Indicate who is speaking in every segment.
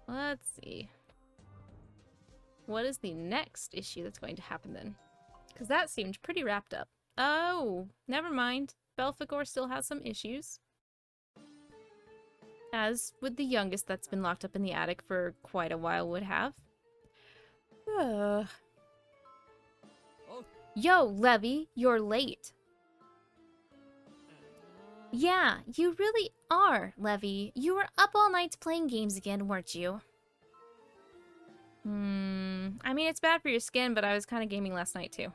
Speaker 1: Let's see. What is the next issue that's going to happen then? Because that seemed pretty wrapped up. Oh, never mind. Belphegor still has some issues. As would the youngest that's been locked up in the attic for quite a while would have. Yo, Levy, you're late. Yeah, you really are, Levy. You were up all night playing games again, weren't you? I mean, it's bad for your skin, but I was kind of gaming last night too.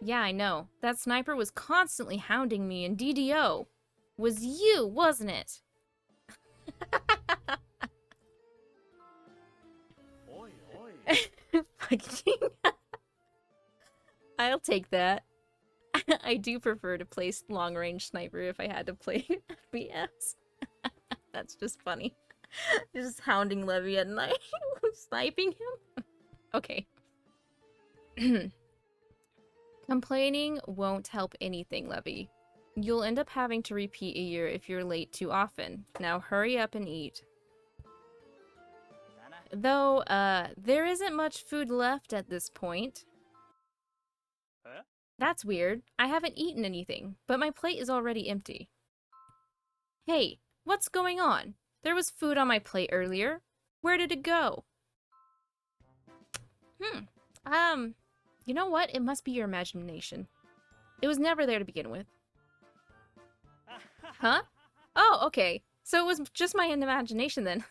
Speaker 1: Yeah, I know. That sniper was constantly hounding me in DDO. Was you, wasn't it? I'll take that. I do prefer to play long-range sniper if I had to play FPS. That's just funny. Just hounding Levy at night, sniping him. Okay. Complaining won't help anything, Levy. You'll end up having to repeat a year if you're late too often. Now hurry up and eat. Though, there isn't much food left at this point.
Speaker 2: Huh?
Speaker 1: That's weird. I haven't eaten anything, but my plate is already empty. Hey, what's going on? There was food on my plate earlier. Where did it go? You know what? It must be your imagination. It was never there to begin with. Huh? Oh, okay. So it was just my imagination then.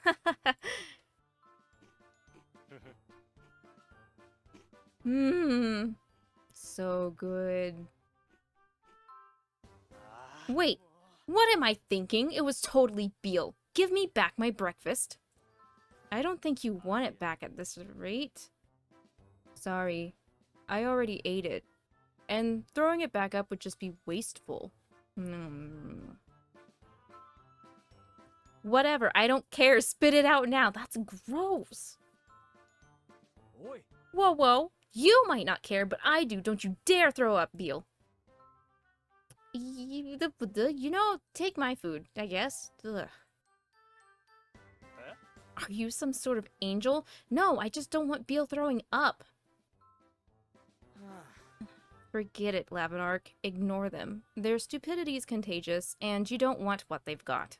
Speaker 1: So good. Wait, what am I thinking? It was totally Beal. Give me back my breakfast. I don't think you want it back at this rate. Sorry. I already ate it. And throwing it back up would just be wasteful. Whatever, I don't care. Spit it out now. That's gross. Whoa, whoa. You might not care, but I do. Don't you dare throw up, Beal. You know, take my food, I guess. Ugh.
Speaker 2: Huh?
Speaker 1: Are you some sort of angel? No, I just don't want Beal throwing up. Forget it, Lavinark. Ignore them. Their stupidity is contagious, and you don't want what they've got.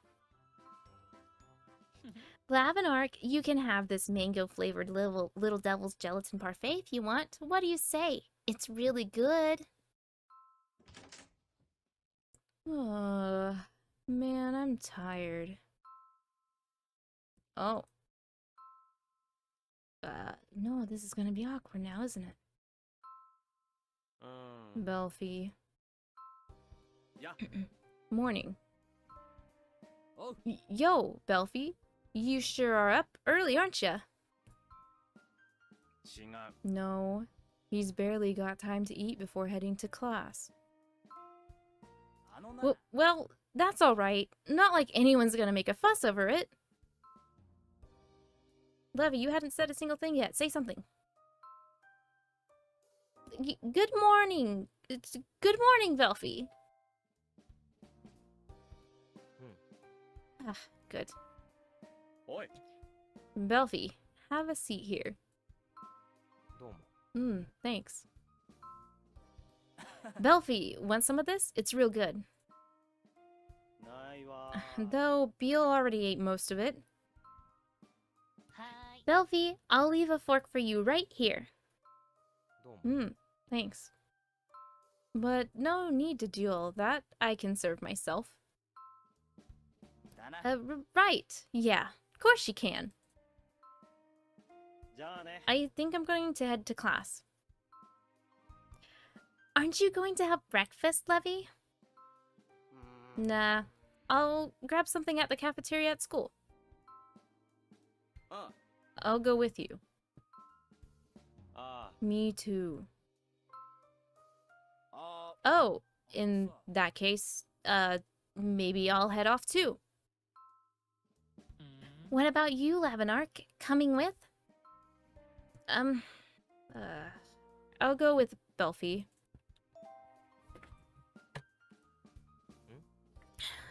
Speaker 1: Lavinark, you can have this mango-flavored little devil's gelatin parfait if you want. What do you say? It's really good. Man, I'm tired. Oh. No, this is gonna be awkward now, isn't it? Belphy.
Speaker 2: Yeah.
Speaker 1: Morning.
Speaker 2: Oh.
Speaker 1: Yo, Belphy. You sure are up early, aren't ya? No. He's barely got time to eat before heading to class. Well, that's alright. Not like anyone's gonna make a fuss over it. Levy, you hadn't said a single thing yet. Say something. Good morning. Good morning, Belphy. Ah, good.
Speaker 2: Oi.
Speaker 1: Belphy, have a seat here. Thanks. Belphy, want some of this? It's real good. Though Beal already ate most of it. Belphy, I'll leave a fork for you right here. Thanks. But no need to do all that. I can serve myself. Right. Yeah, of course you can. I think I'm going to head to class. Aren't you going to have breakfast, Levy? Nah. I'll grab something at the cafeteria at school. I'll go with you. Me too. Oh, in that case, maybe I'll head off too. What about you, Lavinark? Coming with? I'll go with Belphy.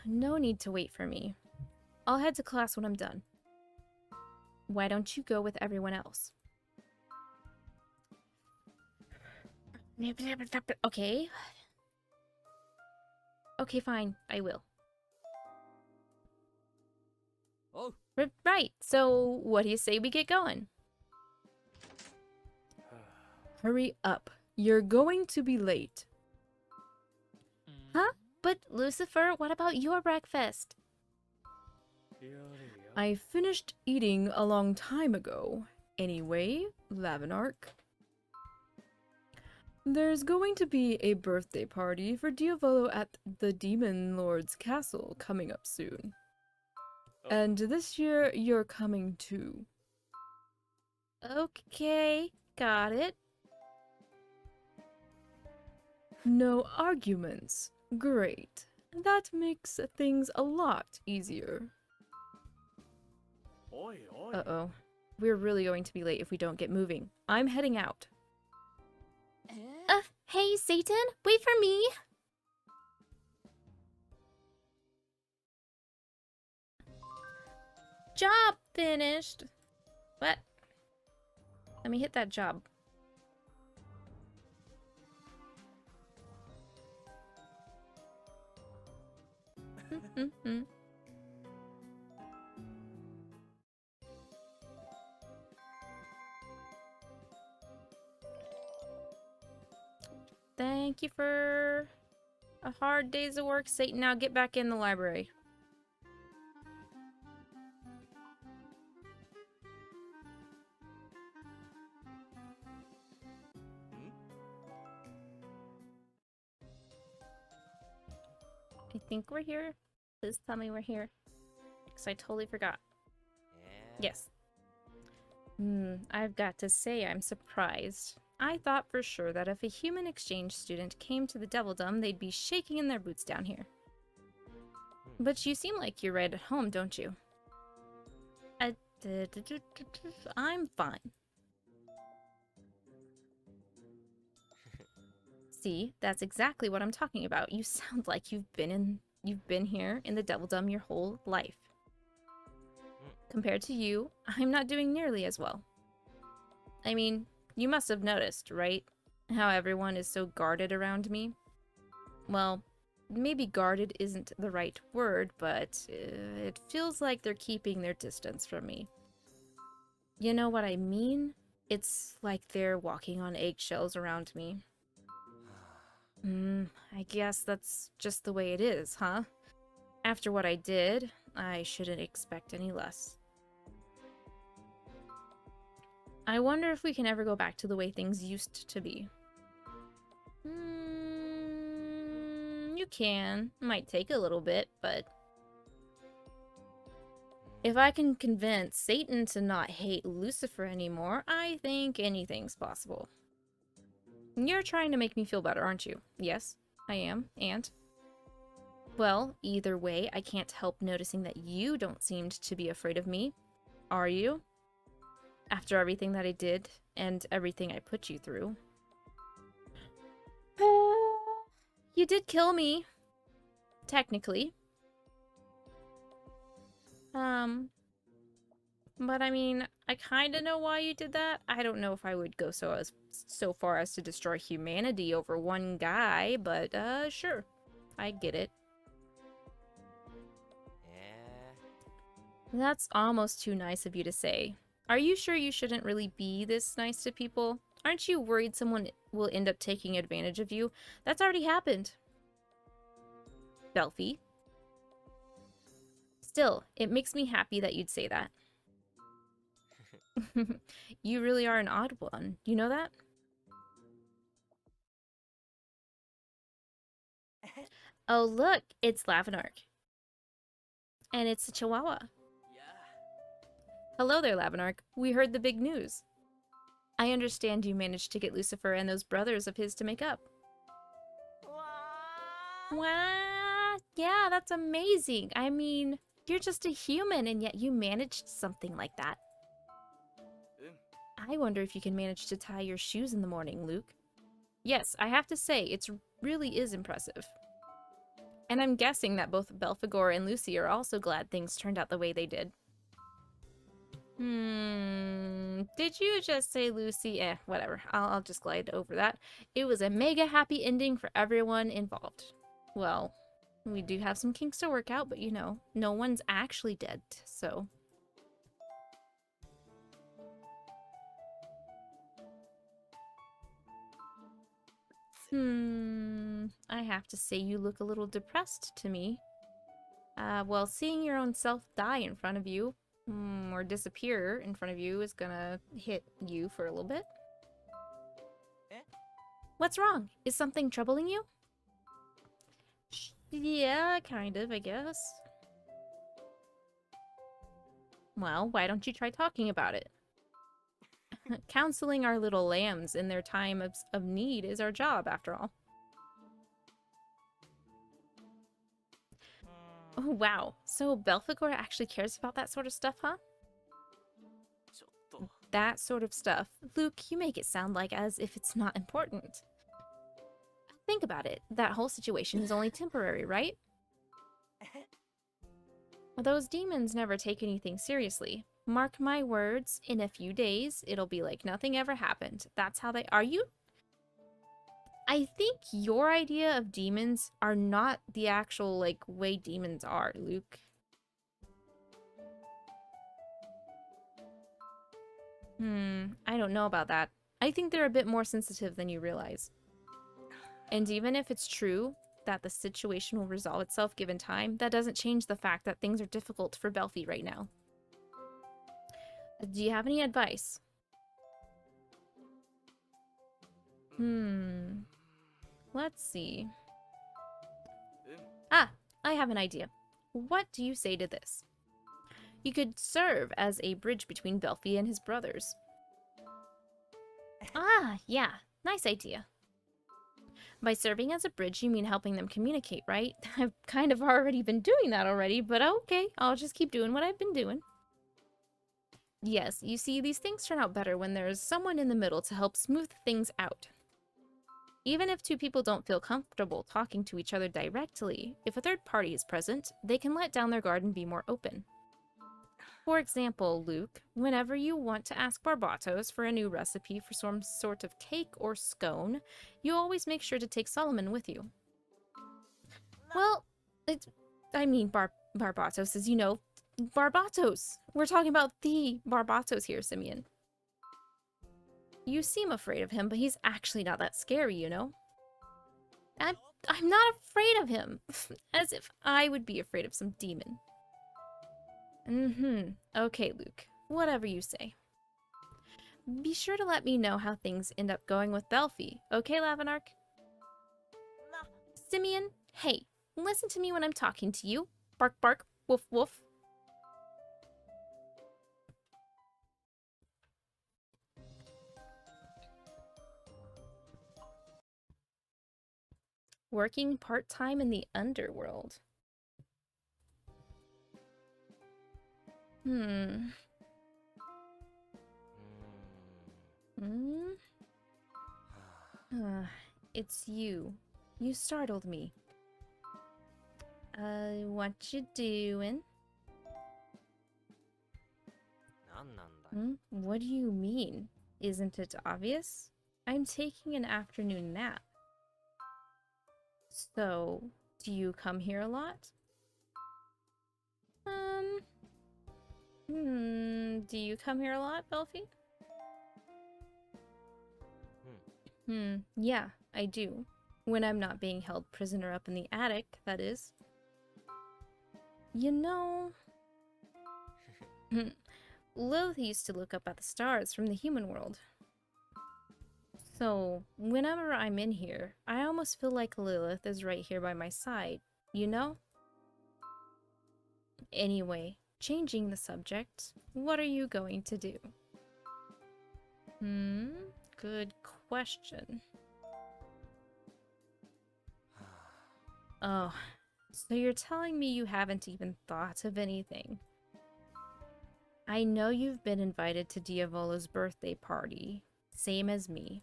Speaker 1: No need to wait for me. I'll head to class when I'm done. Why don't you go with everyone else? Okay. Okay, fine. I will.
Speaker 2: Oh.
Speaker 1: Right. So, what do you say we get going? Hurry up. You're going to be late. Huh? But Lucifer, what about your breakfast? I finished eating a long time ago. Anyway, Lavinark. There's going to be a birthday party for Diavolo at the Demon Lord's castle coming up soon.
Speaker 2: Oh.
Speaker 1: And this year, you're coming too. Okay, got it. No arguments. Great. That makes things a lot easier.
Speaker 2: Oi, oi.
Speaker 1: Uh-oh. We're really going to be late if we don't get moving. I'm heading out. Hey, Satan, wait for me! Job finished! What? Let me hit that job. Thank you for a hard day's of work, Satan. Now get back in the library. I think we're here. Please tell me we're here. Because I totally forgot. Yes. I've got to say I'm surprised. I thought for sure that if a human exchange student came to the Devildom, they'd be shaking in their boots down here. But you seem like you're right at home, don't you? I'm fine. See, that's exactly what I'm talking about. You sound like you've been here in the Devildom your whole life. Compared to you, I'm not doing nearly as well. I mean, you must have noticed, right? How everyone is so guarded around me? Well, maybe guarded isn't the right word, but it feels like they're keeping their distance from me. You know what I mean? It's like they're walking on eggshells around me. I guess that's just the way it is, huh? After what I did, I shouldn't expect any less. I wonder if we can ever go back to the way things used to be. You can. Might take a little bit, but... if I can convince Satan to not hate Lucifer anymore, I think anything's possible. You're trying to make me feel better, aren't you? Yes, I am, and... well, either way, I can't help noticing that you don't seem to be afraid of me. Are you? After everything that I did, and everything I put you through. You did kill me. Technically. But I mean, I kinda know why you did that. I don't know if I would go so far as to destroy humanity over one guy, but, sure. I get it. That's almost too nice of you to say. Are you sure you shouldn't really be this nice to people? Aren't you worried someone will end up taking advantage of you? That's already happened. Belphy. Still, it makes me happy that you'd say that. You really are an odd one. You know that? Oh, look, it's Lavinark. And it's a Chihuahua. Hello there, Lavinark. We heard the big news. I understand you managed to get Lucifer and those brothers of his to make up. Wow! Yeah, that's amazing. I mean, you're just a human and yet you managed something like that. I wonder if you can manage to tie your shoes in the morning, Luke. Yes, I have to say, it really is impressive. And I'm guessing that both Belphegor and Lucy are also glad things turned out the way they did. Did you just say Lucy? Whatever. I'll just glide over that. It was a mega happy ending for everyone involved. Well, we do have some kinks to work out, but you know, no one's actually dead, so... I have to say you look a little depressed to me. Well, seeing your own self die in front of you, or disappear in front of you, is gonna hit you for a little bit. What's wrong? Is something troubling you? Yeah, kind of, I guess. Well, why don't you try talking about it? Counseling our little lambs in their time of need is our job, after all. Oh, wow. So Belphegor actually cares about that sort of stuff, huh? That sort of stuff. Luke, you make it sound like as if it's not important. Think about it. That whole situation is only temporary, right? Those demons never take anything seriously. Mark my words, in a few days, it'll be like nothing ever happened. That's how they... Are you? I think your idea of demons are not the actual, like, way demons are, Luke. I don't know about that. I think they're a bit more sensitive than you realize. And even if it's true that the situation will resolve itself given time, that doesn't change the fact that things are difficult for Belphi right now. Do you have any advice? Let's see. Ah, I have an idea. What do you say to this? You could serve as a bridge between Belphi and his brothers. Ah, yeah, nice idea. By serving as a bridge, you mean helping them communicate, right? I've kind of already been doing that already, but okay, I'll just keep doing what I've been doing. Yes, you see, these things turn out better when there's someone in the middle to help smooth things out. Even if two people don't feel comfortable talking to each other directly, if a third party is present, they can let down their guard and be more open. For example, Luke, whenever you want to ask Barbatos for a new recipe for some sort of cake or scone, you always make sure to take Solomon with you. Well, Barbatos, as you know, Barbatos! We're talking about the Barbatos here, Simeon. You seem afraid of him, but he's actually not that scary, you know? I'm not afraid of him. As if I would be afraid of some demon. Okay, Luke. Whatever you say. Be sure to let me know how things end up going with Belphi. Okay, Lavinark? Simeon, hey, listen to me when I'm talking to you. Bark, bark, woof, woof. Working part-time in the Underworld. It's you. You startled me. What you doing? What do you mean? Isn't it obvious? I'm taking an afternoon nap. So, do you come here a lot? Do you come here a lot, Belphi? Yeah, I do. When I'm not being held prisoner up in the attic, that is. You know... Lilith used to look up at the stars from the human world. So, whenever I'm in here, I almost feel like Lilith is right here by my side, you know? Anyway, changing the subject, what are you going to do? Good question. Oh, so you're telling me you haven't even thought of anything? I know you've been invited to Diavolo's birthday party, same as me.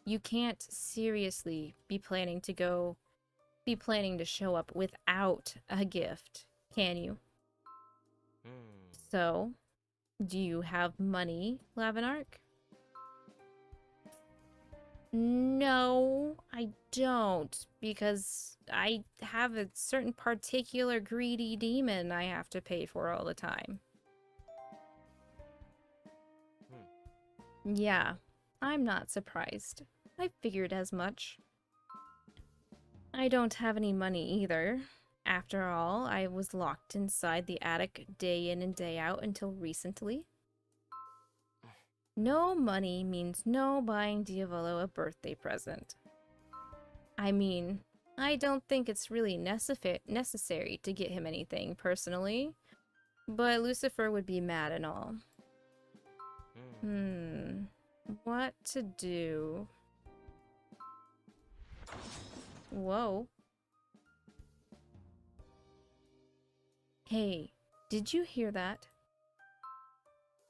Speaker 1: You can't seriously be planning to go be planning to show up without a gift, can you? So, do you have money, Lavinark? No, I don't, because I have a certain particular greedy demon I have to pay for all the time. Yeah, I'm not surprised. I figured as much. I don't have any money either. After all, I was locked inside the attic day in and day out until recently. No money means no buying Diavolo a birthday present. I mean, I don't think it's really necessary to get him anything, personally. But Lucifer would be mad and all. What to do? Whoa. Hey, did you hear that?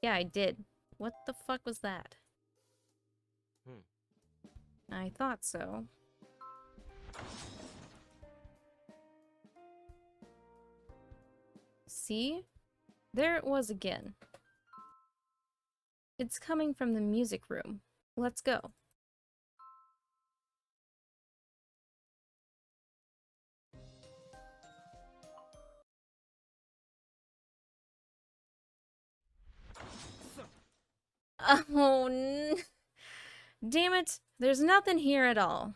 Speaker 1: Yeah, I did. What the fuck was that? I thought so. See? There it was again. It's coming from the music room. Let's go. Oh, damn it. There's nothing here at all.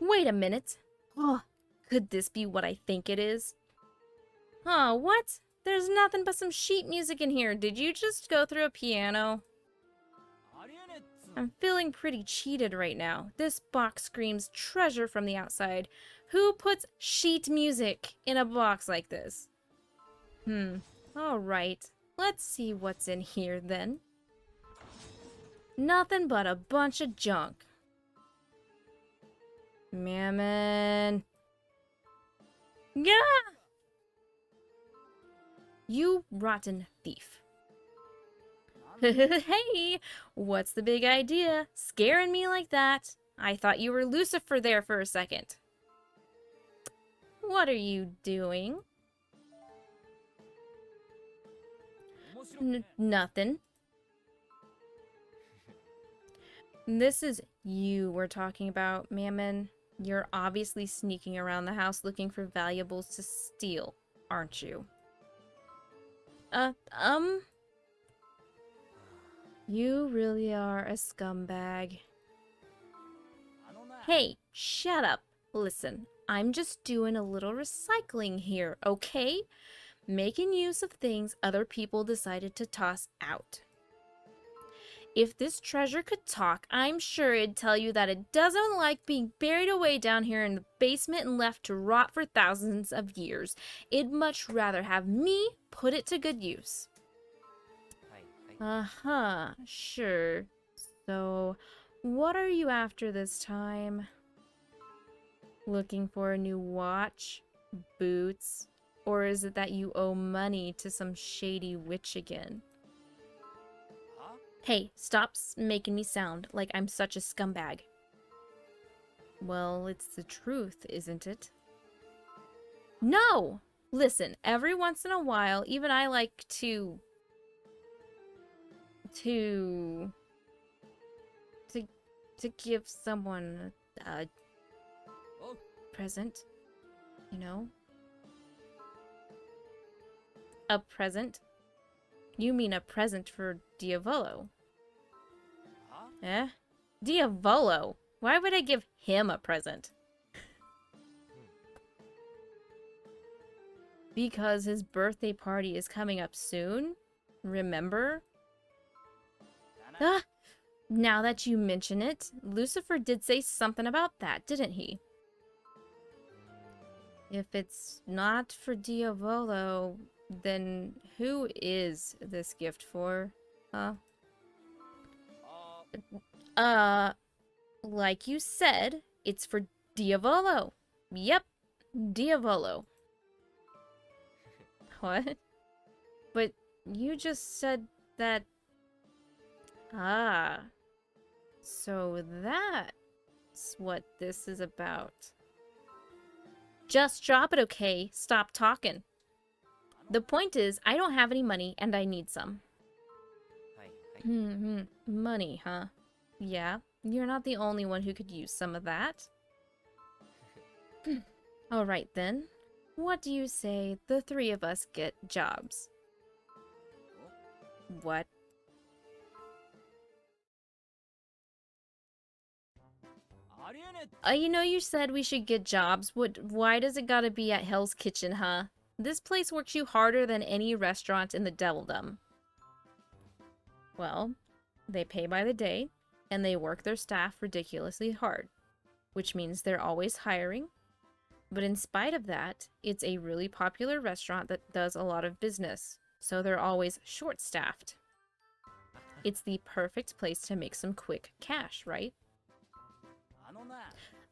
Speaker 1: Wait a minute. Oh, could this be what I think it is? Oh, what? There's nothing but some sheet music in here. Did you just go through a piano? I'm feeling pretty cheated right now. This box screams treasure from the outside. Who puts sheet music in a box like this? Alright. Let's see what's in here then. Nothing but a bunch of junk. Mammon. Yeah! You rotten thief. Hey, what's the big idea? Scaring me like that? I thought you were Lucifer there for a second. What are you doing? Nothing. This is you we're talking about, Mammon. You're obviously sneaking around the house looking for valuables to steal, aren't you? You really are a scumbag. Hey, shut up. Listen, I'm just doing a little recycling here, okay? Making use of things other people decided to toss out. If this treasure could talk, I'm sure it'd tell you that it doesn't like being buried away down here in the basement and left to rot for thousands of years. It'd much rather have me put it to good use. Uh-huh, sure. So, what are you after this time? Looking for a new watch? Boots? Or is it that you owe money to some shady witch again? Hey, stop making me sound like I'm such a scumbag. Well, it's the truth, isn't it? No! Listen, every once in a while, even I like to give someone a present, you know? A present? You mean a present for Diavolo? Eh? Diavolo? Why would I give him a present? Because his birthday party is coming up soon? Remember? Ah! Now that you mention it, Lucifer did say something about that, didn't he? If it's not for Diavolo, then who is this gift for? Like you said, it's for Diavolo. Yep, Diavolo. What? But you just said that... Ah. So that's what this is about. Just drop it, okay? Stop talking. The point is, I don't have any money and I need some. Money, huh? Yeah, you're not the only one who could use some of that. Alright then. What do you say the three of us get jobs? What? You know you said we should get jobs. Why does it gotta be at Hell's Kitchen, huh? This place works you harder than any restaurant in the Devildom. Well, they pay by the day, and they work their staff ridiculously hard, which means they're always hiring. But in spite of that, it's a really popular restaurant that does a lot of business, so they're always short-staffed. It's the perfect place to make some quick cash, right?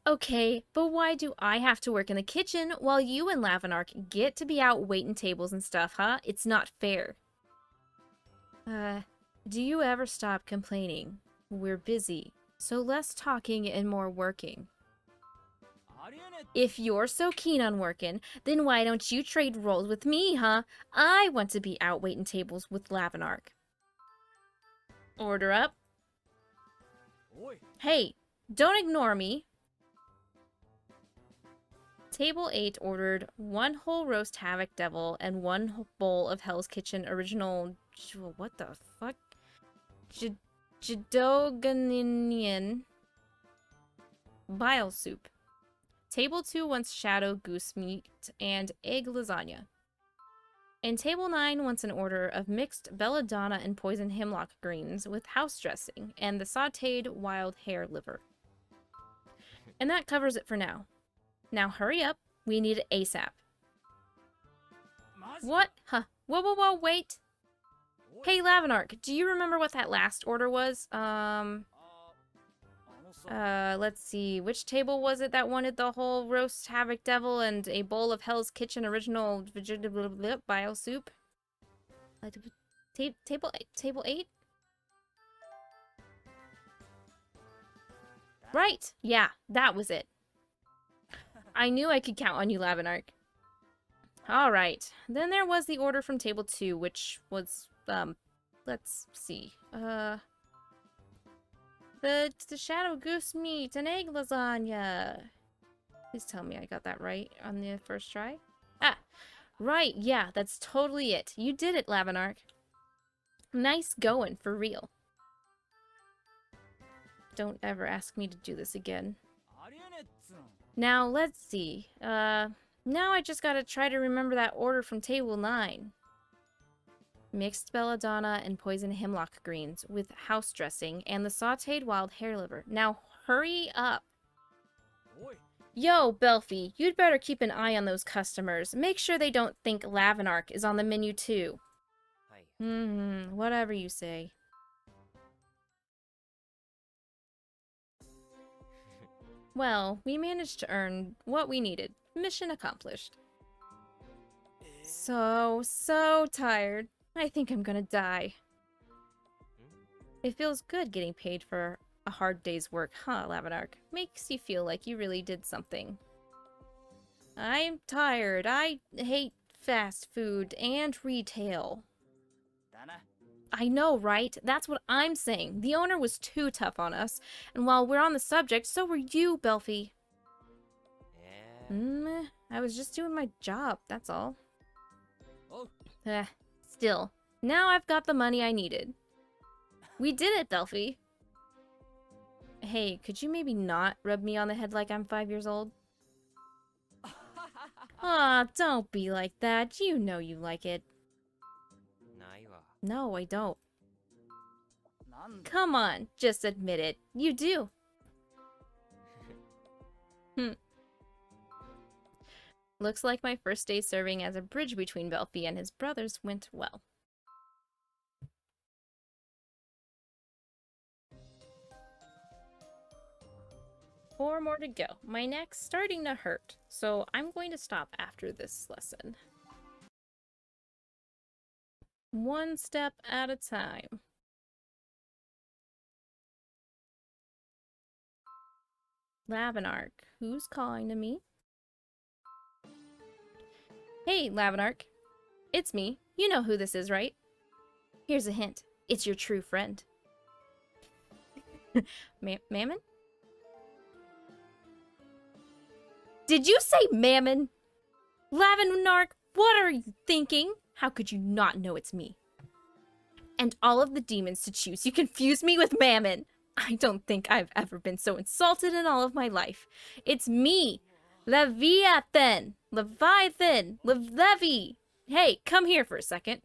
Speaker 1: Okay, but why do I have to work in the kitchen while you and Lavinark get to be out waiting tables and stuff, huh? It's not fair. Do you ever stop complaining? We're busy, so less talking and more working. If you're so keen on working, then why don't you trade roles with me, huh? I want to be out waiting tables with Lavinark. Order up. Hey, don't ignore me. Table 8 ordered 1 whole roast Havoc Devil and 1 bowl of Hell's Kitchen original... What the fuck? Jidoganinian bile soup. Table 2 wants shadow goose meat and egg lasagna. And Table 9 wants an order of mixed belladonna and poison hemlock greens with house dressing and the sautéed wild hare liver. And that covers it for now. Now hurry up, we need it ASAP. What? Huh. Whoa, wait! Hey Lavinark, do you remember what that last order was? Let's see, which table was it that wanted the whole roast Havoc Devil and a bowl of Hell's Kitchen original bile soup? Table 8? Right, yeah, that was it. I knew I could count on you, Lavinark. Alright, then there was the order from Table 2, which was, let's see, the shadow goose meat and egg lasagna. Please tell me I got that right on the first try. Ah, right, yeah, that's totally it. You did it, Lavinark. Nice going, for real. Don't ever ask me to do this again. Now, let's see. Now I just gotta try to remember that order from Table 9. Mixed belladonna and poison hemlock greens with house dressing and the sautéed wild hare liver. Now hurry up. Yo, Belphy, you'd better keep an eye on those customers. Make sure they don't think Lavinark is on the menu too. Whatever you say. Well, we managed to earn what we needed. Mission accomplished. So tired. I think I'm gonna die. It feels good getting paid for a hard day's work, huh, Lavinark? Makes you feel like you really did something. I'm tired. I hate fast food and retail. I know, right? That's what I'm saying. The owner was too tough on us. And while we're on the subject, so were you, Belphy. I was just doing my job, that's all. Still, now I've got the money I needed. We did it, Belphy. Hey, could you maybe not rub me on the head like I'm 5 years old? Aw, don't be like that. You know you like it. No, I don't. Come on, just admit it. You do. Looks like my first day serving as a bridge between Belphy and his brothers went well. Four more to go. My neck's starting to hurt, so I'm going to stop after this lesson. One step at a time. Lavinark, who's calling to me? Hey, Lavinark. It's me. You know who this is, right? Here's a hint. It's your true friend. Mammon? Did you say Mammon? Lavinark, what are you thinking? How could you not know it's me? And all of the demons to choose, you confuse me with Mammon. I don't think I've ever been so insulted in all of my life. It's me, Leviathan, Levi. Hey, come here for a second.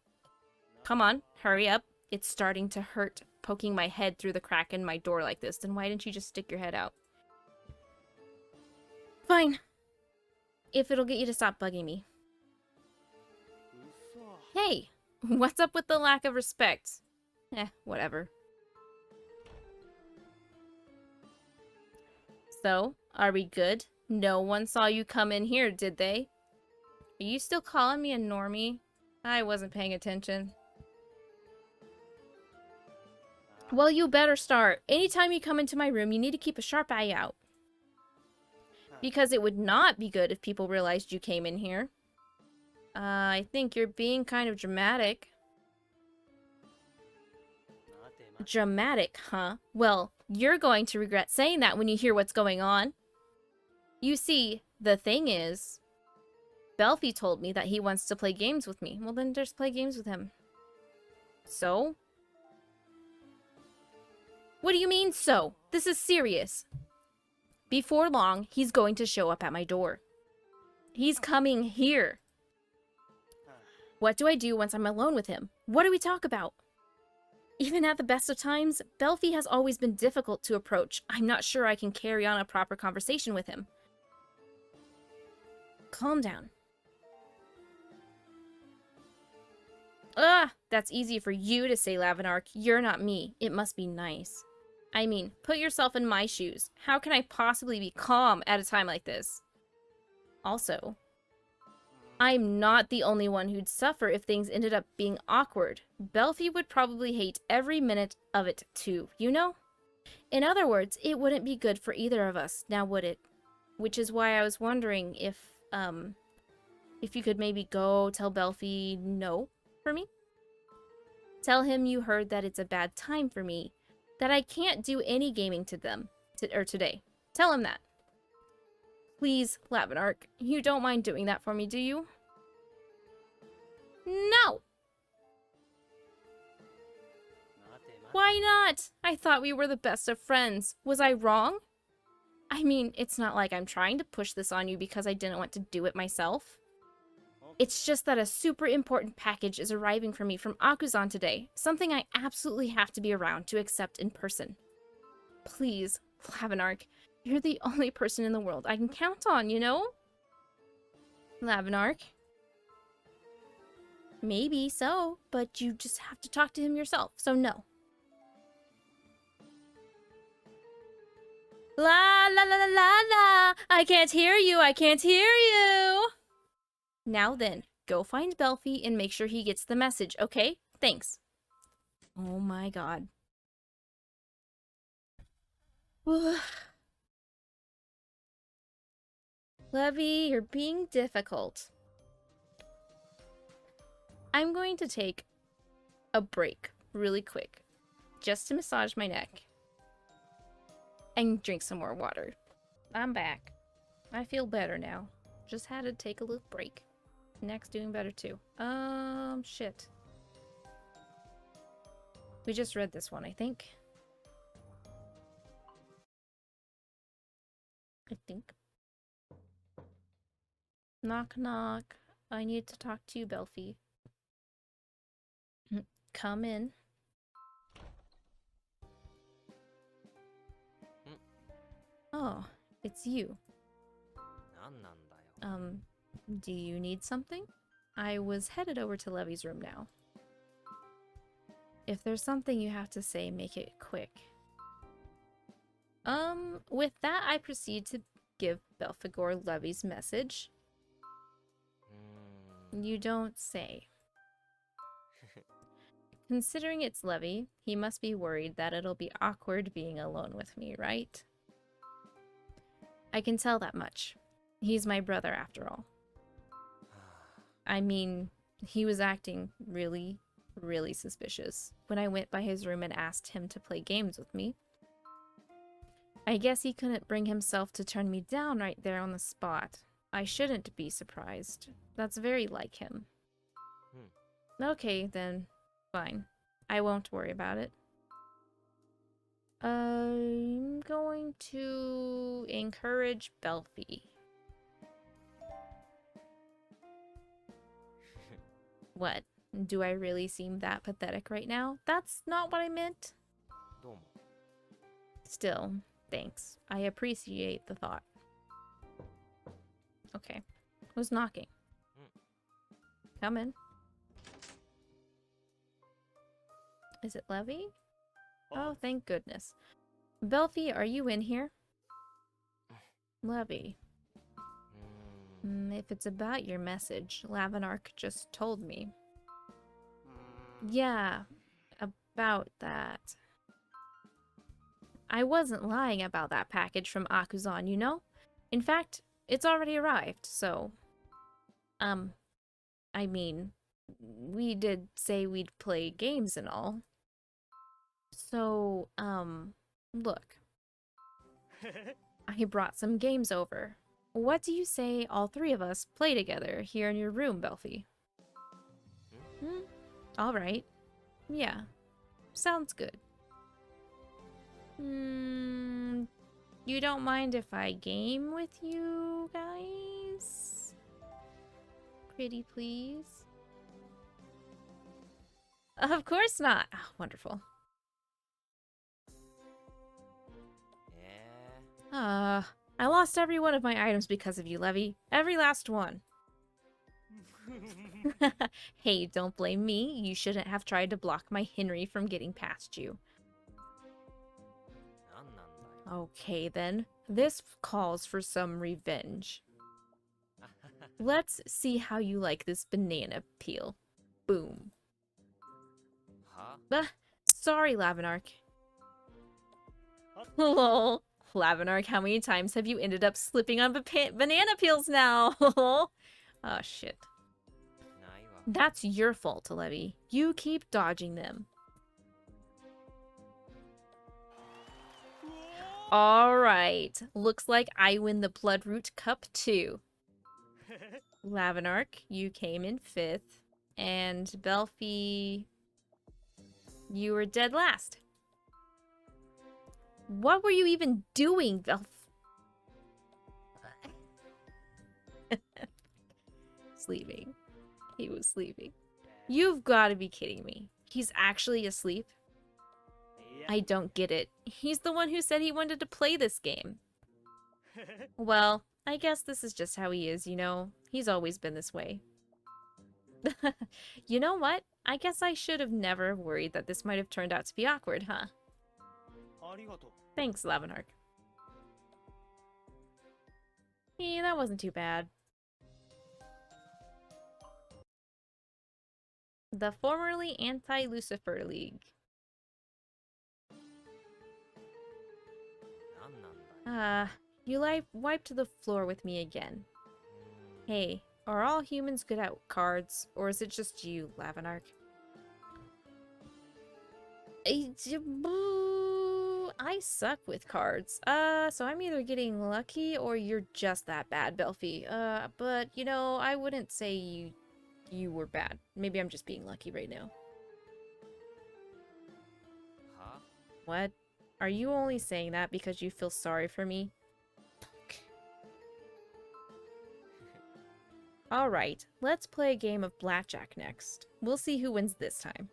Speaker 1: Come on, hurry up. It's starting to hurt poking my head through the crack in my door like this. Then why didn't you just stick your head out? Fine. If it'll get you to stop bugging me. Hey, what's up with the lack of respect? Whatever. So, are we good? No one saw you come in here, did they? Are you still calling me a normie? I wasn't paying attention. Well, you better start. Anytime you come into my room, you need to keep a sharp eye out. Because it would not be good if people realized you came in here. I think you're being kind of dramatic. Dramatic, huh? Well, you're going to regret saying that when you hear what's going on. You see, the thing is, Belphie told me that he wants to play games with me. Well, then just play games with him. So? What do you mean, so? This is serious. Before long, he's going to show up at my door. He's coming here. What do I do once I'm alone with him? What do we talk about? Even at the best of times, Belphie has always been difficult to approach. I'm not sure I can carry on a proper conversation with him. Calm down. That's easy for you to say, Lavinark. You're not me. It must be nice. I mean, put yourself in my shoes. How can I possibly be calm at a time like this? Also, I'm not the only one who'd suffer if things ended up being awkward. Belphie would probably hate every minute of it too, you know? In other words, it wouldn't be good for either of us, now would it? Which is why I was wondering if you could maybe go tell Belphie no for me? Tell him you heard that it's a bad time for me, that I can't do any gaming to them, today. Tell him that. Please, Lavinark, you don't mind doing that for me, do you? No! Why not? I thought we were the best of friends. Was I wrong? I mean, it's not like I'm trying to push this on you because I didn't want to do it myself. It's just that a super important package is arriving for me from Akuzan today. Something I absolutely have to be around to accept in person. Please, Lavinark, you're the only person in the world I can count on, you know? Lavinark? Maybe so, but you just have to talk to him yourself, so no. La la la la la la! I can't hear you, I can't hear you! Now then, go find Belphie and make sure he gets the message, okay? Thanks. Oh my god. Levy, you're being difficult. I'm going to take a break really quick, just to massage my neck and drink some more water. I'm back. I feel better now. Just had to take a little break. Neck's doing better too. Shit. We just read this one, I think. Knock, knock. I need to talk to you, Belphie. Come in. Oh, it's you. Do you need something? I was headed over to Levy's room now. If there's something you have to say, make it quick. With that, I proceed to give Belphegor Levy's message. You don't say. Considering it's Levy, he must be worried that it'll be awkward being alone with me, right? I can tell that much. He's my brother after all. I mean, he was acting really, really suspicious when I went by his room and asked him to play games with me. I guess he couldn't bring himself to turn me down right there on the spot. I shouldn't be surprised. That's very like him. Okay, then. Fine. I won't worry about it. I'm going to encourage Belphi. What? Do I really seem that pathetic right now? That's not what I meant. Still, thanks. I appreciate the thought. Okay. Who's knocking? Come in. Is it Levy? Oh, thank goodness. Belphi, are you in here? Levy. If it's about your message, Lavinark just told me. Yeah, about that. I wasn't lying about that package from Akuzan, you know? In fact, it's already arrived, so... I mean, we did say we'd play games and all. So, look. I brought some games over. What do you say all three of us play together here in your room, Belphi? Alright. Yeah. Sounds good. You don't mind if I game with you guys? Pretty please? Of course not. Oh, wonderful. I lost every one of my items because of you, Levy. Every last one. Hey, don't blame me. You shouldn't have tried to block my Henry from getting past you. Okay, then. This calls for some revenge. Let's see how you like this banana peel. Boom. Sorry, Lavinark. Lol. Lavinark, how many times have you ended up slipping on banana peels now? Oh, shit. That's your fault, Levy. You keep dodging them. Alright. Looks like I win the Bloodroot Cup too. Lavinark, you came in 5th. And Belphi... you were dead last. What were you even doing, Belph? Sleeping. He was sleeping. You've got to be kidding me. He's actually asleep? I don't get it. He's the one who said he wanted to play this game. Well, I guess this is just how he is, you know? He's always been this way. You know what? I guess I should have never worried that this might have turned out to be awkward, huh? Thanks, Lavinark. Yeah, that wasn't too bad. The formerly Anti-Lucifer League. You wiped the floor with me again. Hey, are all humans good at cards, or is it just you, Lavinark? I suck with cards. So I'm either getting lucky or you're just that bad, Belphi. But, you know, I wouldn't say you were bad. Maybe I'm just being lucky right now. Huh? What? Are you only saying that because you feel sorry for me? Alright, let's play a game of blackjack next. We'll see who wins this time.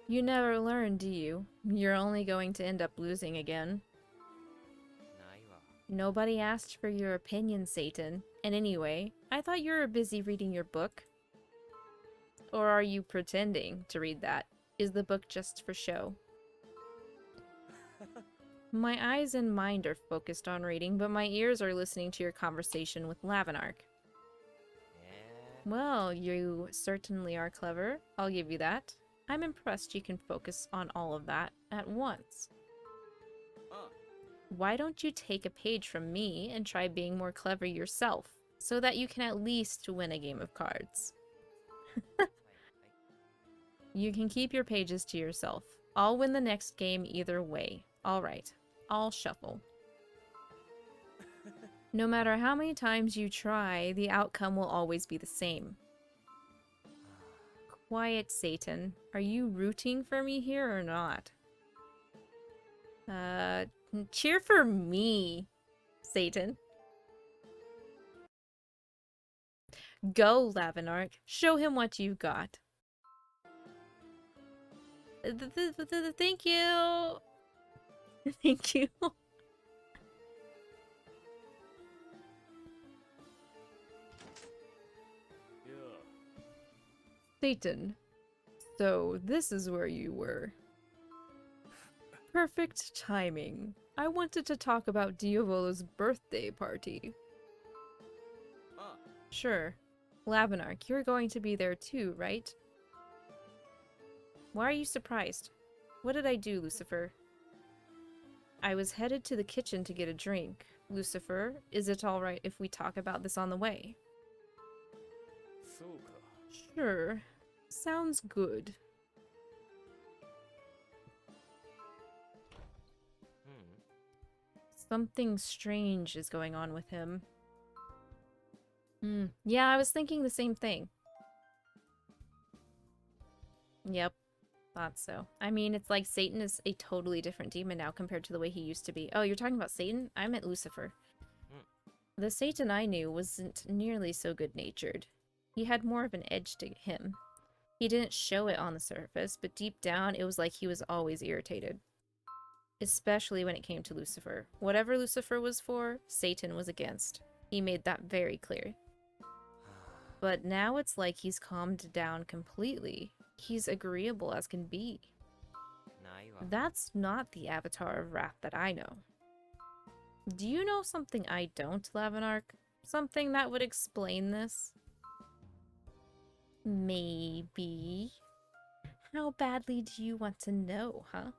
Speaker 1: You never learn, do you? You're only going to end up losing again. Nobody asked for your opinion, Satan. And anyway, I thought you were busy reading your book. Or are you pretending to read that? Is the book just for show? My eyes and mind are focused on reading, but my ears are listening to your conversation with Lavinark. Well, you certainly are clever. I'll give you that. I'm impressed you can focus on all of that at once. Why don't you take a page from me and try being more clever yourself? so that you can at least win a game of cards. You can keep your pages to yourself. I'll win the next game either way. Alright, I'll shuffle. No matter how many times you try, the outcome will always be the same. Quiet, Satan. Are you rooting for me here or not? Cheer for me, Satan. Go, Lavinark. Show him what you've got. Thank you. Thank you.
Speaker 2: Yeah.
Speaker 1: Satan. So, this is where you were. Perfect timing. I wanted to talk about Diavolo's birthday party.
Speaker 2: Ah.
Speaker 1: Sure. Lavinark, you're going to be there too, right? Why are you surprised? What did I do, Lucifer? I was headed to the kitchen to get a drink. Lucifer, is it alright if we talk about this on the way?
Speaker 2: そうか。
Speaker 1: Sure. Sounds good. Something strange is going on with him. Yeah, I was thinking the same thing. Yep. Thought so. I mean, it's like Satan is a totally different demon now compared to the way he used to be. Oh, you're talking about Satan? I meant Lucifer. The Satan I knew wasn't nearly so good-natured. He had more of an edge to him. He didn't show it on the surface, but deep down it was like he was always irritated. Especially when it came to Lucifer. Whatever Lucifer was for, Satan was against. He made that very clear. But now it's like he's calmed down completely. He's agreeable as can be. That's not the avatar of wrath that I know. Do you know something I don't, Lavinark? Something that would explain this? Maybe. How badly do you want to know, huh?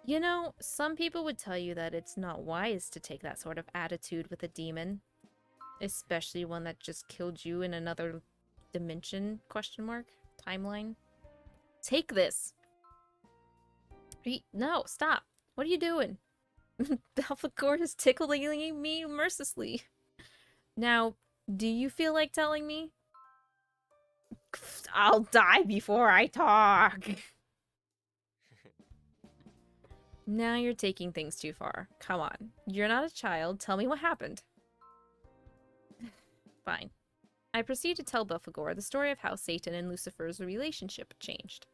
Speaker 1: You know, some people would tell you that it's not wise to take that sort of attitude with a demon. Especially one that just killed you in another dimension, question mark, timeline. Take this! No, stop! What are you doing? Belphegor is tickling me mercilessly. Now, do you feel like telling me? I'll die before I talk! Now you're taking things too far. Come on. You're not a child. Tell me what happened. Fine. I proceed to tell Belphegor the story of how Satan and Lucifer's relationship changed.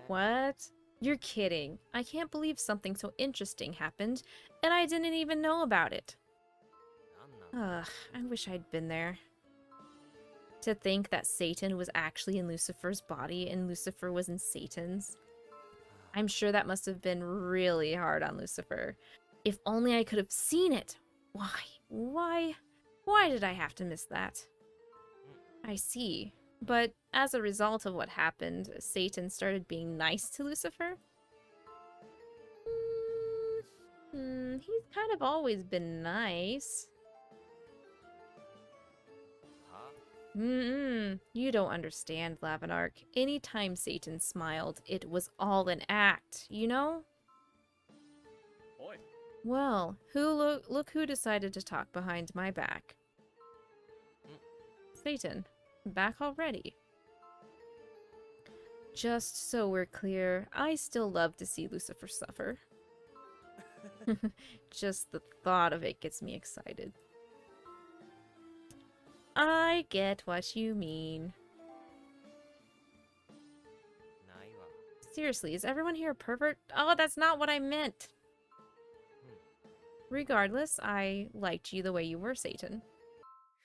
Speaker 1: What? You're kidding. I can't believe something so interesting happened, and I didn't even know about it. Ugh, I wish I'd been there. To think that Satan was actually in Lucifer's body and Lucifer was in Satan's. I'm sure that must have been really hard on Lucifer. If only I could have seen it. Why did I have to miss that? I see. But as a result of what happened, Satan started being nice to Lucifer? He's kind of always been nice. You don't understand, Lavinark. Anytime Satan smiled, it was all an act, you know?
Speaker 2: Oi.
Speaker 1: Well, look who decided to talk behind my back. Satan, back already. Just so we're clear, I still love to see Lucifer suffer. Just the thought of it gets me excited. I get what you mean. Seriously, is everyone here a pervert? Oh, that's not what I meant. Regardless, I liked you the way you were, Satan.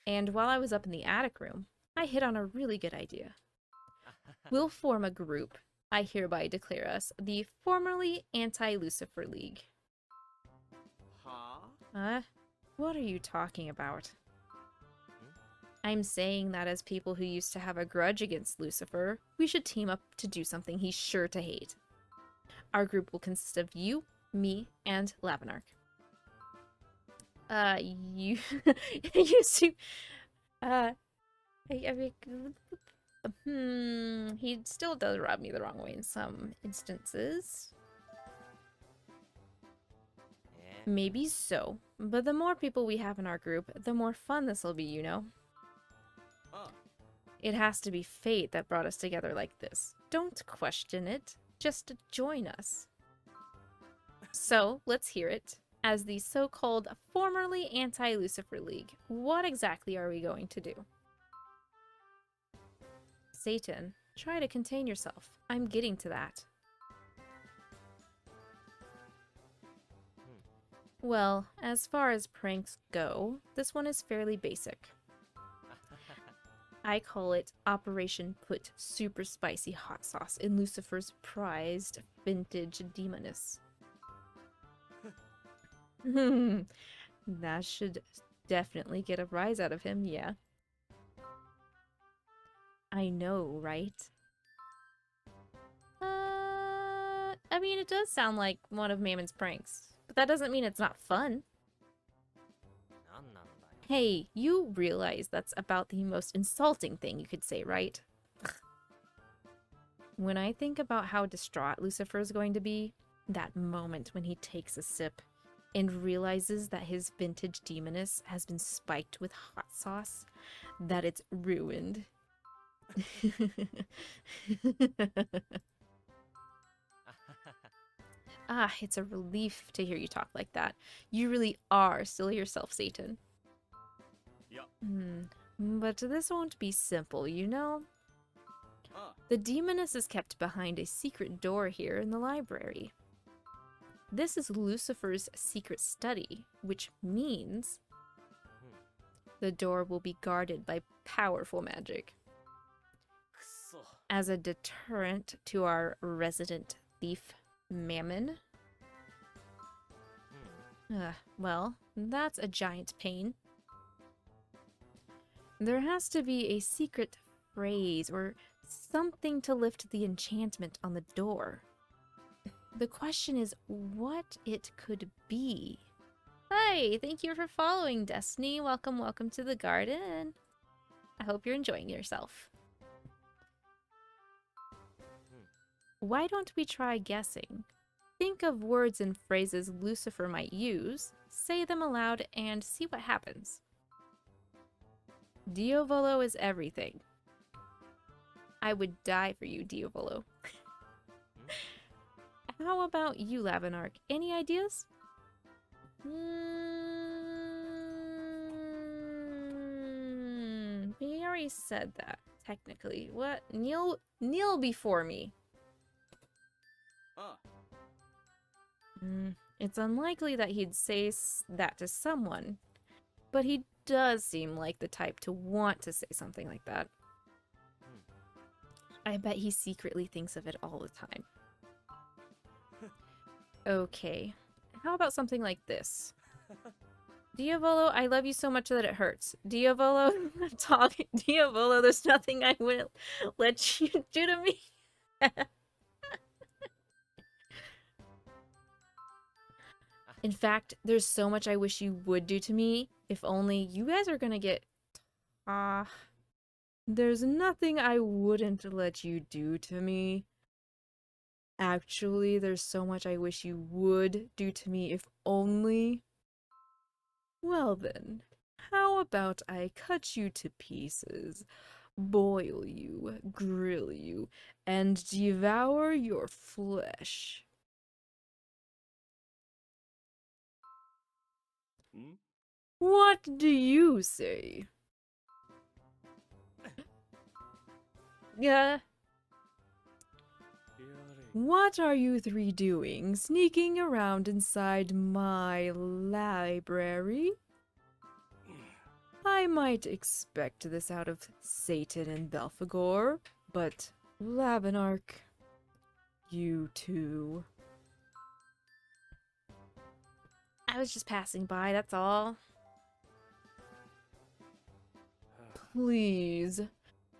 Speaker 1: And while I was up in the attic room, I hit on a really good idea. We'll form a group. I hereby declare us the formerly Anti-Lucifer League.
Speaker 2: Huh?
Speaker 1: What are you talking about? I'm saying that as people who used to have a grudge against Lucifer, we should team up to do something he's sure to hate. Our group will consist of you, me, and Lavinark. You... you see... he still does rub me the wrong way in some instances. Maybe so, but the more people we have in our group, the more fun this will be, you know? It has to be fate that brought us together like this. Don't question it, just join us. So, let's hear it. As the so-called formerly Anti-Lucifer League, what exactly are we going to do? Satan, try to contain yourself. I'm getting to that. Well, as far as pranks go, this one is fairly basic. I call it Operation Put Super Spicy Hot Sauce in Lucifer's prized vintage demoness. That should definitely get a rise out of him, yeah. I know, right? I mean, it does sound like one of Mammon's pranks, but that doesn't mean it's not fun. Hey, you realize that's about the most insulting thing you could say, right? When I think about how distraught Lucifer is going to be, that moment when he takes a sip and realizes that his vintage demoness has been spiked with hot sauce, that it's ruined. Ah, it's a relief to hear you talk like that. You really are still yourself, Satan.
Speaker 2: Yep.
Speaker 1: But this won't be simple, you know? The demoness is kept behind a secret door here in the library. This is Lucifer's secret study, which means the door will be guarded by powerful magic. As a deterrent to our resident thief, Mammon. Well, that's a giant pain. There has to be a secret phrase or something to lift the enchantment on the door. The question is what it could be. Hi, thank you for following, Destiny. Welcome, welcome to the garden. I hope you're enjoying yourself. Why don't we try guessing? Think of words and phrases Lucifer might use, say them aloud, and see what happens. Diavolo is everything. I would die for you, Diavolo. How about you, Lavinark? Any ideas? He already said that, technically. What? Kneel before me. It's unlikely that he'd say that to someone, but he does seem like the type to want to say something like that. I bet he secretly thinks of it all the time. Okay, how about something like this? Diavolo, I love you so much that it hurts. Diavolo, Diavolo, there's nothing I wouldn't let you do to me. In fact, there's so much I wish you would do to me. If only you guys are gonna get... there's nothing I wouldn't let you do to me. Actually, there's so much I wish you would do to me if only... Well then, how about I cut you to pieces, boil you, grill you, and devour your flesh? What do you say? Yeah. What are you three doing, sneaking around inside my library? I might expect this out of Satan and Belphegor, but Lavinark, you too. I was just passing by, that's all. please,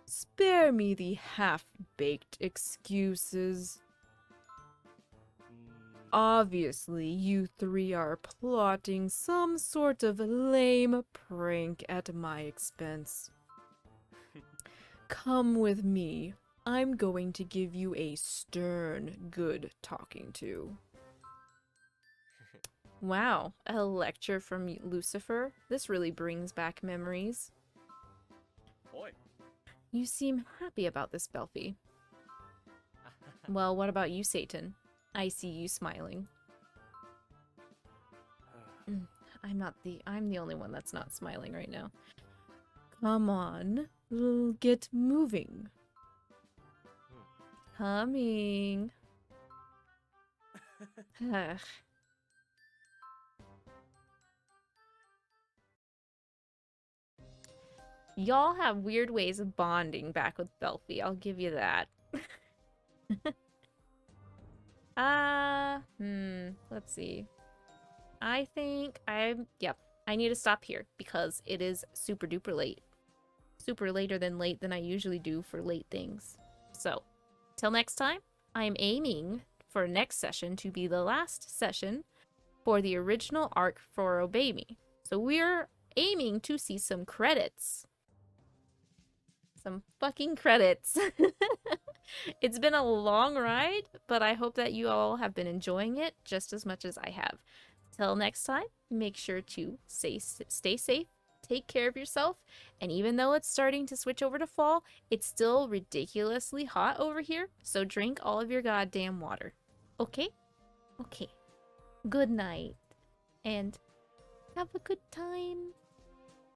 Speaker 1: spare me the half-baked excuses. Obviously, you three are plotting some sort of lame prank at my expense. Come with me. I'm going to give you a stern good talking to. Wow, a lecture from Lucifer? This really brings back memories.
Speaker 2: Oi.
Speaker 1: You seem happy about this, Belphy. Well, what about you, Satan? I see you smiling. I'm the only one that's not smiling right now. Come on, get moving. Coming. Ugh. Y'all have weird ways of bonding back with Belphy, I'll give you that. Let's see. I think yep, I need to stop here because it is super duper late. Super later than late than I usually do for late things. So, till next time, I'm aiming for next session to be the last session for the original arc for Obey Me. So we're aiming to see some credits. Some fucking credits. It's been a long ride, but I hope that you all have been enjoying it just as much as I have. Till next time, make sure to stay safe, take care of yourself, and even though it's starting to switch over to fall, it's still ridiculously hot over here, so drink all of your goddamn water. Okay? Okay. Good night, and have a good time.